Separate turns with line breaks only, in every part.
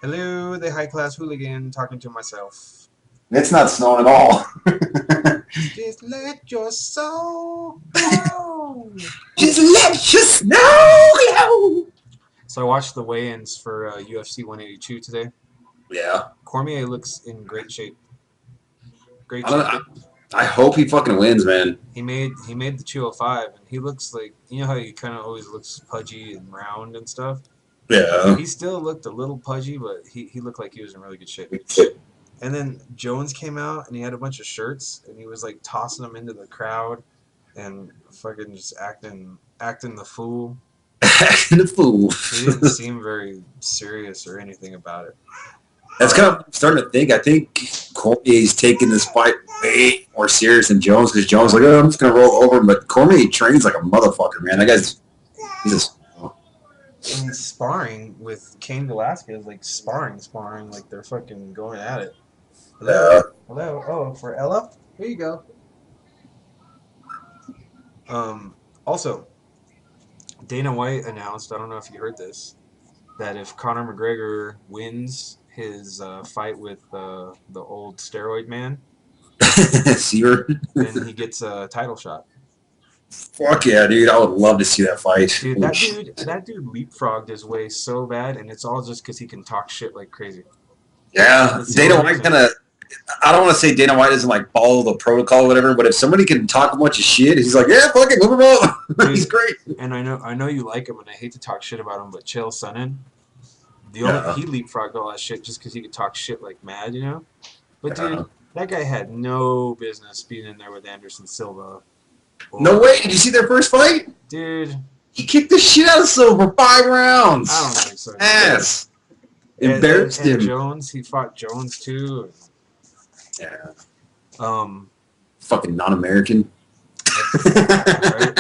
Hello, the high class hooligan talking to myself.
It's not snowing at all.
Just let your soul go.
Just let you snow, yo.
So I watched the weigh-ins for UFC 182 today.
Yeah.
Cormier looks in great shape. Great
I don't.
shape.
I hope he fucking wins, man.
He made the 205, and he looks like how he kind of always looks pudgy and round and stuff.
Yeah.
He still looked a little pudgy, but he looked like he was in really good shape. And then Jones came out and he had a bunch of shirts and he was like tossing them into the crowd and fucking just acting the fool.
Acting a fool.
He didn't seem very serious or anything about it.
That's kind of starting to think. I think Cormier's taking this fight way more serious than Jones because Jones is like, oh, I'm just gonna roll over him, but Cormier trains like a motherfucker, man. That guy's he's just.
And he's sparring with Cain Velasquez, like sparring, like they're fucking going at it. Hello,
Uh,
hello. Oh, for Ella, here you go. Also, Dana White announced. I don't know if you heard this, that if Conor McGregor wins his fight with the old steroid man,
Seaver.
then he gets a title shot.
Fuck yeah, dude! I would love to see that fight.
Dude,
Holy
that dude leapfrogged his way so bad, and it's all just because he can talk shit like crazy.
Yeah,
That's the
Dana
only
White
reason.
kind of. I don't want to say Dana White doesn't like follow the protocol or whatever, but if somebody can talk a bunch of shit, he's like, yeah, fuck it, move him up. He's
Dude,
great.
and I know you like him, and I hate to talk shit about him, but Chael Sonnen,
Yeah,
he leapfrogged all that shit just because he could talk shit like mad. But
yeah.
dude, that guy had no business being in there with Anderson Silva,
No
or
way. Did you see their first fight?
dude,
He kicked the shit out of Silver for
I don't
five rounds.
think so.
Ass.
And
Embarrassed
and
him.
Jones, he fought Jones too.
Yeah.
Um,
Fucking non-American.
right?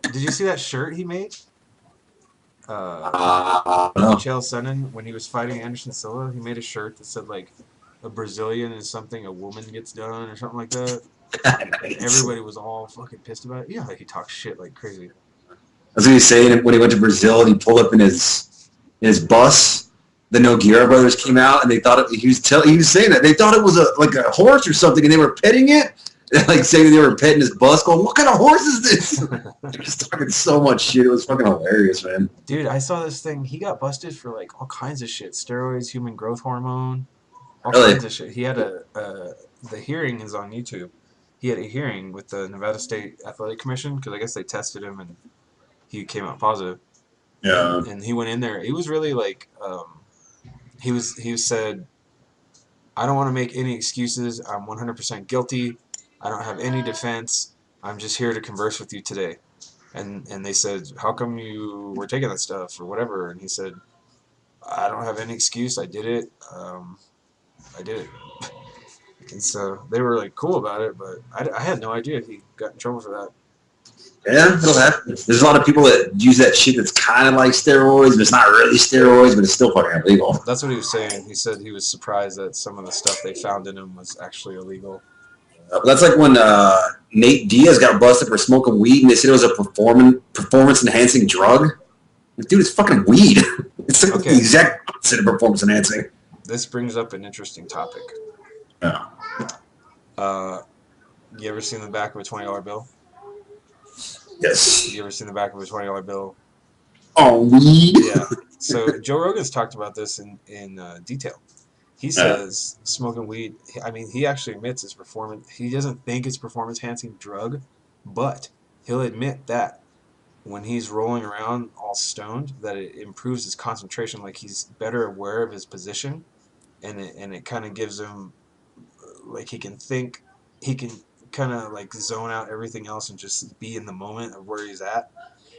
Did you see that shirt he made? Uh,
No.
Chael Sonnen, when he was fighting Anderson Silva, he made a shirt that said like a Brazilian is something a woman gets done or something like that. And
Nice.
everybody was all fucking pissed about it. Yeah, like he talks shit like crazy.
That's what he was saying when he went to Brazil and he pulled up in his bus. The Nogueira brothers came out and they thought he was saying that they thought it was like a horse or something and they were petting it. Like saying they were petting his bus, going, "What kind of horse is this?" They're just talking so much shit. It was fucking hilarious, man.
Dude, I saw this thing. He got busted for like all kinds of shit: steroids, human growth hormone, all
Really?
kinds of shit. He had the hearing is on YouTube. He had a hearing with the Nevada State Athletic Commission because I guess they tested him and he came out positive. And
Yeah.
and he went in there. He was really like he said, I don't want to make any excuses. I'm 100% guilty. I don't have any defense. I'm just here to converse with you today. And they said, how come you were taking that stuff or whatever? And he said, I don't have any excuse. I did it. I did it. And so they were like cool about it, but I had no idea he got in trouble for that.
Yeah, it'll happen. There's a lot of people that use that shit that's kind of like steroids, but it's not really steroids, but it's still fucking illegal.
That's what he was saying. He said he was surprised that some of the stuff they found in him was actually illegal.
That's like when Nate Diaz got busted for smoking weed, and they said it was a performance enhancing drug. Like, dude, it's fucking weed. It's like the
Okay,
exact opposite of performance enhancing.
this brings up an interesting topic.
Yeah.
Uh, you ever seen the back of a $20 bill?
Yes.
You ever seen the back of a $20 bill?
Oh, weed.
Yeah. So Joe Rogan's talked about this in detail. He
Yeah.
says smoking weed. I mean, he actually admits it's performance. He doesn't think it's performance enhancing drug, but he'll admit that when he's rolling around all stoned, that it improves his concentration. Like he's better aware of his position, and it kind of gives him like he can think, he can kind of like zone out everything else and just be in the moment of where he's at.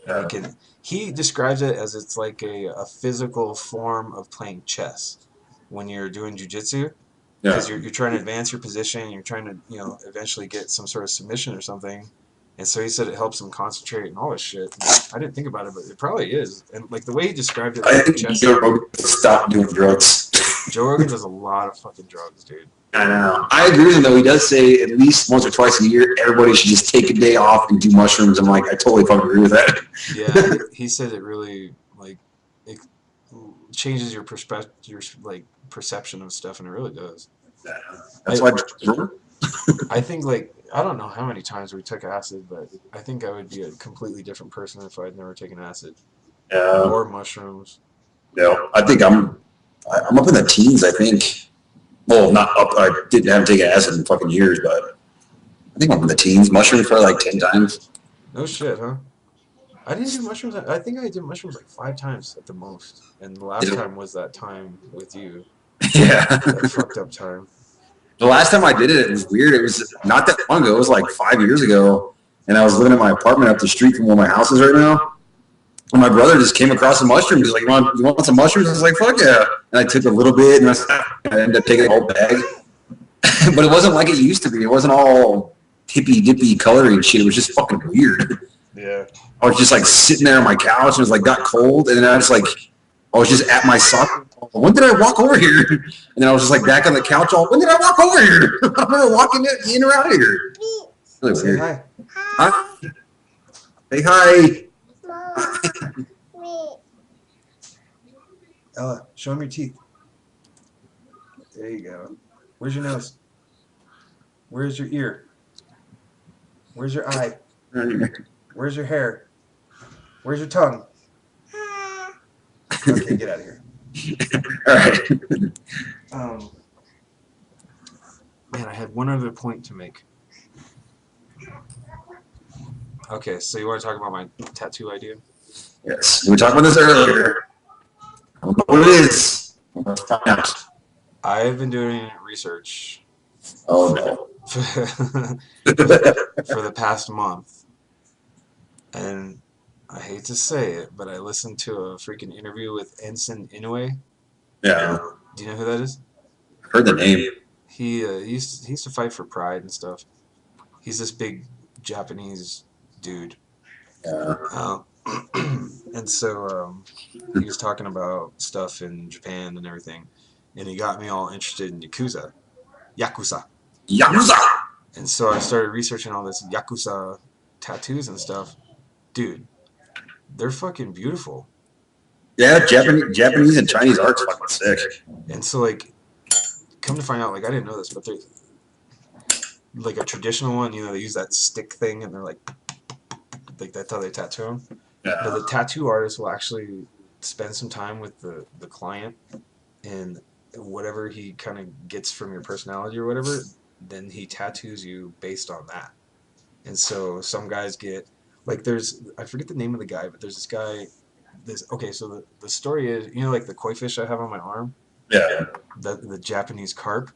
And
Yeah.
he describes it as it's like a physical form of playing chess when you're doing jujitsu because
Yeah.
you're trying to advance your position, you're trying to eventually get some sort of submission or something. And so he said it helps him concentrate and all this shit. I didn't think about it, but it probably is. And like the way he described it,
I
like
think
chess.
Joe Rogan stop doing drugs.
Joe Rogan does a lot of fucking drugs, dude.
I know. I agree with him though. He does say at least once or twice a year, everybody should just take a day off and do mushrooms. I'm like, I totally fucking agree with that.
Yeah, he said it really like it, changes your perspective, your like perception of stuff, and it really does.
Yeah. That's
I
why.
I think like I don't know how many times we took acid, but I think I would be a completely different person if I'd never taken acid
Yeah.
or mushrooms.
I think I'm up in the teens. I think. Well, not up. I didn't have taken acid in fucking years, but I think I'm in the teens. Mushrooms probably like 10 times.
No shit, huh? I didn't do mushrooms. I think I did mushrooms like 5 times at the most, and the last time was that time with you.
Yeah.
That fucked up time.
The last time I did it, it was weird. It was not that long ago. It was like 5 years ago, and I was living in my apartment up the street from where my house is right now. And my brother just came across some mushrooms. He's like, you want some mushrooms? I was like, fuck yeah. And I took a little bit, and I ended up taking a whole bag. But it wasn't like it used to be. It wasn't all hippy dippy coloring shit. It was just fucking weird.
Yeah.
I was just like sitting there on my couch, and it was like got cold, and then I was just at my sock. When did I walk over here? And then I was just like back on the couch. When did I walk over here? I remember walking in or out of here. Really
Say
weird.
hi.
Hi. Say hi.
Ella, show him your teeth. There you go. Where's your nose? Where's your ear? Where's your eye? Where's your hair? Where's your tongue? Okay, get out of here.
All right.
Man, I had one other point to make. Okay, so you want to talk about my tattoo idea?
Yes. We talked about this earlier. I don't know what it is.
I've been doing research
Oh no.
for the past month, and I hate to say it, but I listened to a freaking interview with Ensign Inoue.
Yeah.
Do you know who that is?
I heard the name.
He used to fight for Pride and stuff. He's this big Japanese dude.
Yeah.
And so he was talking about stuff in Japan and everything, and he got me all interested in Yakuza.
Yakuza.
And so I started researching all this Yakuza tattoos and stuff. Dude, they're fucking beautiful.
Yeah, Japanese and Chinese art's fucking sick.
And so like, come to find out, like I didn't know this, but there's like a traditional one. You know, they use that stick thing, and they're like that's how they tattoo them.
Yeah.
But the tattoo artist will actually spend some time with the client, and whatever he kind of gets from your personality or whatever, then he tattoos you based on that. And so some guys get like I forget the name of the guy, but there's this guy. So the story is, you know, like the koi fish I have on my arm,
Yeah.
the Japanese carp.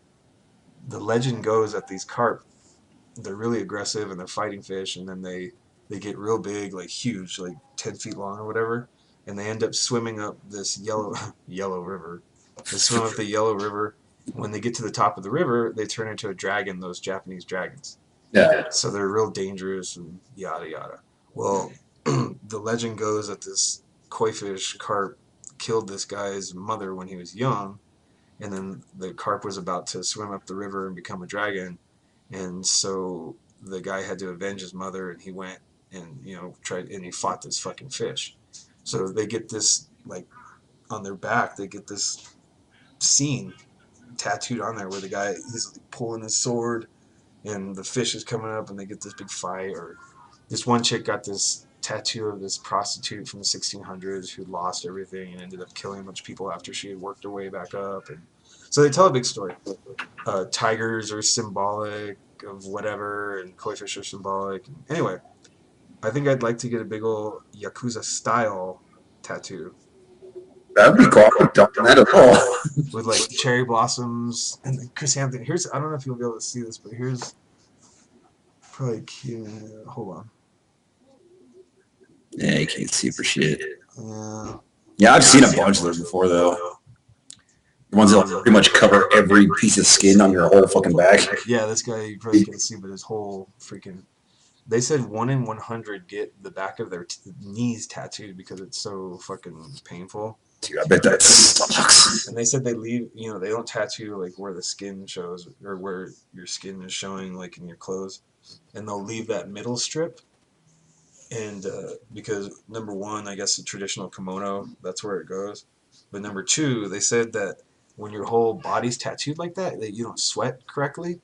The legend goes that these carp, they're really aggressive and they're fighting fish, and then they get real big, like huge, like 10 feet long or whatever, and they end up swimming up this yellow river. They swim up the yellow river. When they get to the top of the river, they turn into a dragon, those Japanese dragons.
Yeah.
So they're real dangerous and yada yada. Well, the legend goes that this koi fish carp killed this guy's mother when he was young, and then the carp was about to swim up the river and become a dragon, and so the guy had to avenge his mother, and he went and tried, and he fought this fucking fish. So they get this like on their back, they get this scene tattooed on there where the guy he's pulling his sword and the fish is coming up and they get this big fight. Or this one chick got this tattoo of this prostitute from the 1600s who lost everything and ended up killing a bunch of people after she had worked her way back up. And so they tell a big story. Tigers are symbolic of whatever, and koi fish are symbolic. Anyway, I think I'd like to get a big old Yakuza style tattoo.
That'd be cool. I haven't done that at all.
With like cherry blossoms and chrysanthemum. I don't know if you'll be able to see this, but here's probably cute. Hold on.
Yeah, you can't see for shit.
Yeah.
Yeah, I've seen a bunch of those before though. The ones that pretty much cover every piece of skin on your whole fucking back.
Yeah, this guy you probably can't see, but his whole freaking. They said 1 in 100 get the back of their knees tattooed because it's so fucking painful.
Dude, I bet that sucks.
And they said they leave, they don't tattoo like where the skin shows or where your skin is showing, like in your clothes, and they'll leave that middle strip. And because number one, I guess the traditional kimono, that's where it goes. But number two, they said that when your whole body's tattooed like that you don't sweat correctly,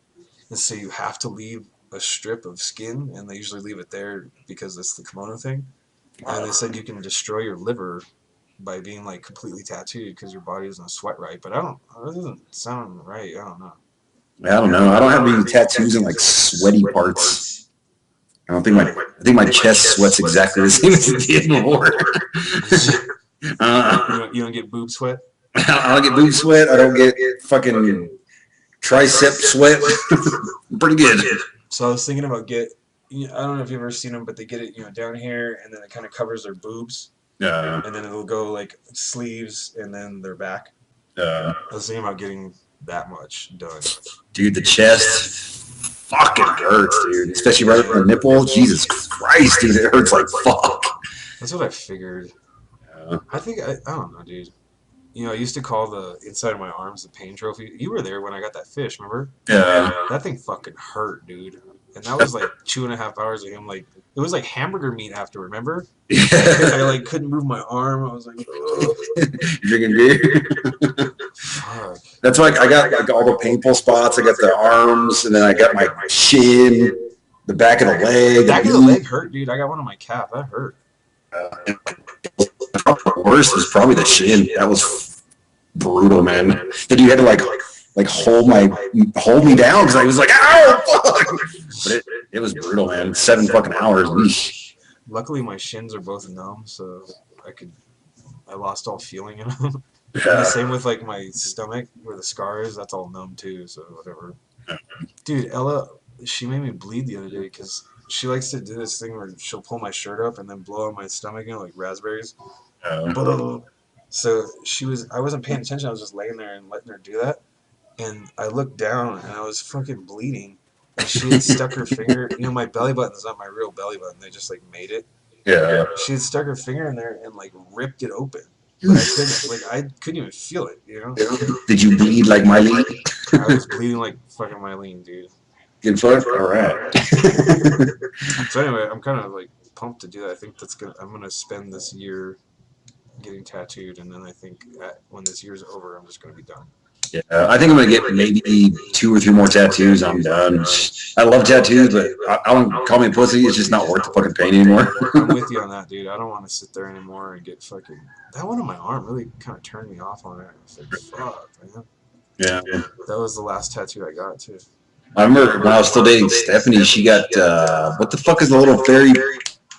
and so you have to leave a strip of skin, and they usually leave it there because it's the kimono thing. And they said you can destroy your liver by being like completely tattooed because your body doesn't sweat right. But I don't. That doesn't sound right. I don't know.
I don't know. I don't have any tattoos in like sweaty parts. I don't think I think my chest sweats exactly the same as it did before.
You don't get boob sweat.
I don't get boob sweat. I don't get fucking tricep sweat. Pretty good.
So I was thinking about I don't know if you've ever seen them, but they get it down here, and then it kind of covers their boobs.
Yeah.
And then it'll go like sleeves, and then their back.
I
was thinking about getting that much done.
Dude, the chest fucking hurts, dude. Especially right over the nipple. Jesus Christ, dude, it hurts like fuck.
That's what I figured. I think I don't know, dude. I used to call the inside of my arms the pain trophy. You were there when I got that fish, remember?
Yeah.
That thing fucking hurt, dude. And that was like 2.5 hours of him, like, it was like hamburger meat after, remember?
Yeah.
I like couldn't move my arm. I was like,
drinking beer.
Fuck.
That's why I got like all the painful spots. I got the arms, and then I got my shin, the back of the leg.
The back of the leg hurt, dude. I got one on my calf. That hurt.
The worst was probably the shin. That was brutal, man. Then you had to like hold me down because I was like, ow, fuck. But it was brutal, man. 7 fucking hours.
Luckily, my shins are both numb, so I lost all feeling in them.
Yeah.
And the same with like my stomach where the scar is. That's all numb too. So whatever. Dude, Ella, she made me bleed the other day because she likes to do this thing where she'll pull my shirt up and then blow on my stomach, like raspberries. So I wasn't paying attention. I was just laying there and letting her do that. And I looked down and I was fucking bleeding. And she had stuck her finger. My belly button's not my real belly button. They just like made it.
Yeah.
She had stuck her finger in there and like ripped it open. But I couldn't even feel it.
Did you bleed like Mylene?
I was bleeding like fucking Mylene, dude.
Good fuck. All right.
So anyway, I'm kind of like pumped to do that. I think I'm gonna spend this year getting tattooed, and then I think when this year's over, I'm just gonna be done.
Yeah, I think I'm gonna get maybe 2 or 3 more tattoos. I'm done. I love tattoos, but I don't call me a pussy. It's just not worth the fucking pain anymore.
I'm with you on that, dude. I don't want to sit there anymore and get fucking. That one on my arm really kind of turned me off on it. I was like, fuck, man.
Yeah.
That was the last tattoo I got too.
I remember when I was still dating Stephanie, she got what the fuck is the little fairy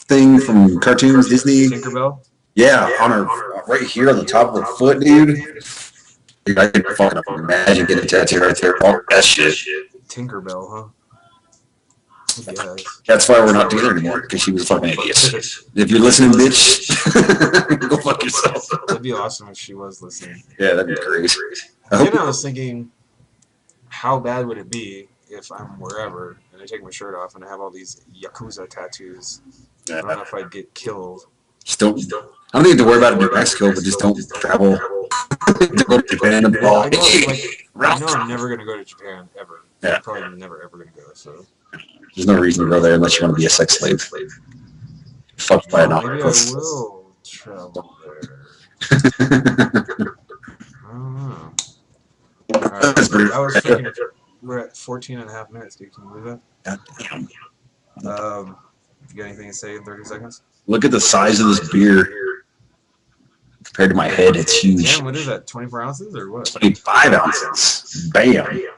thing from cartoons, Disney?
Tinkerbell?
Yeah, on her right here on the top of her foot, dude. I can fucking imagine getting a tattoo right there. All that shit.
Tinkerbell, huh? I guess.
That's why we're not together anymore, because she was a fucking idiot. If you're listening, bitch, go fuck yourself.
That'd be awesome if she was listening.
Yeah, that'd be great.
Then I was thinking, how bad would it be if I'm wherever and I take my shirt off and I have all these Yakuza tattoos? I don't know if I'd get killed.
Just don't. I don't think you have to worry about it in New Mexico, but just don't travel. To go to Japan and all.
I know I'm never going to go to Japan, ever.
Yeah.
I'm probably never, ever going to go, so.
There's no reason to go there unless you want to be a sex slave. Fucked by an
Maybe I
octopus.
will travel there. I don't know. Alright, I was thinking we're at 14 and a half minutes, dude. Can you believe that?
Damn.
You got anything to say in 30 seconds?
Look at the size of this beer. Compared to my head, it's huge.
Damn, what is that, 24 ounces or what?
25 ounces. Bam.
You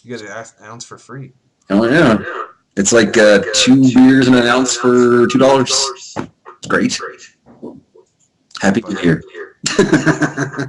get an ounce for free.
Oh, yeah. It's like 2 beers and an ounce for $2. It's great. Happy New Year.